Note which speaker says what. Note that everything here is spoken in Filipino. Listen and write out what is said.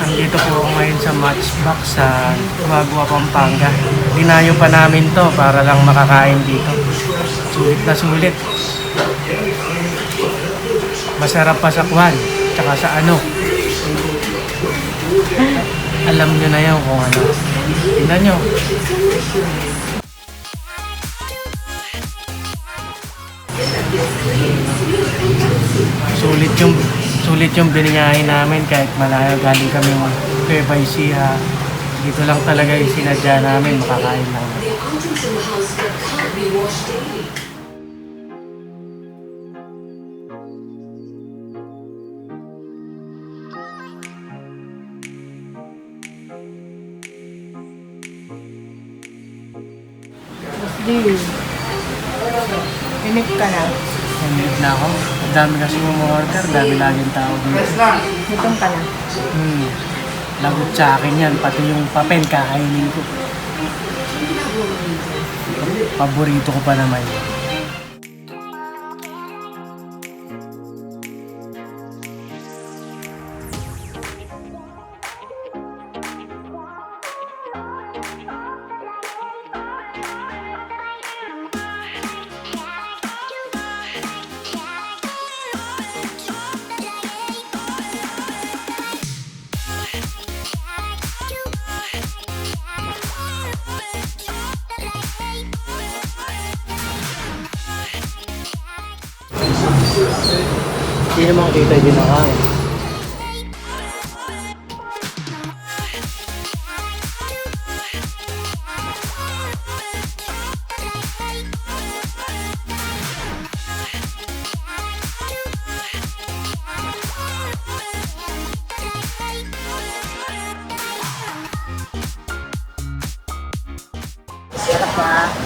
Speaker 1: Nandito po ako ngayon sa Matchbox sa Gumagua, Pampanga. Dinayo pa namin to para lang makakain dito. Sulit na sulit. Masarap pa sa kwan, tsaka sa ano. Alam nyo na yun kung ano. Tingnan nyo. Sulit yung bininyahin namin kahit malayo. Galing kami Nueva Ecija. Dito lang talaga yung sinadya namin, makakain lang.
Speaker 2: Inip ka na.
Speaker 1: Nandito na ako. Ang dami kasi order, dami laging tao dito.
Speaker 2: Gutom ka na.
Speaker 1: Lagot sa akin yan, pati yung papel kakainin ko. Paborito ko pa naman yun. Hindi naman kita yung nakain.
Speaker 2: Sarap ba?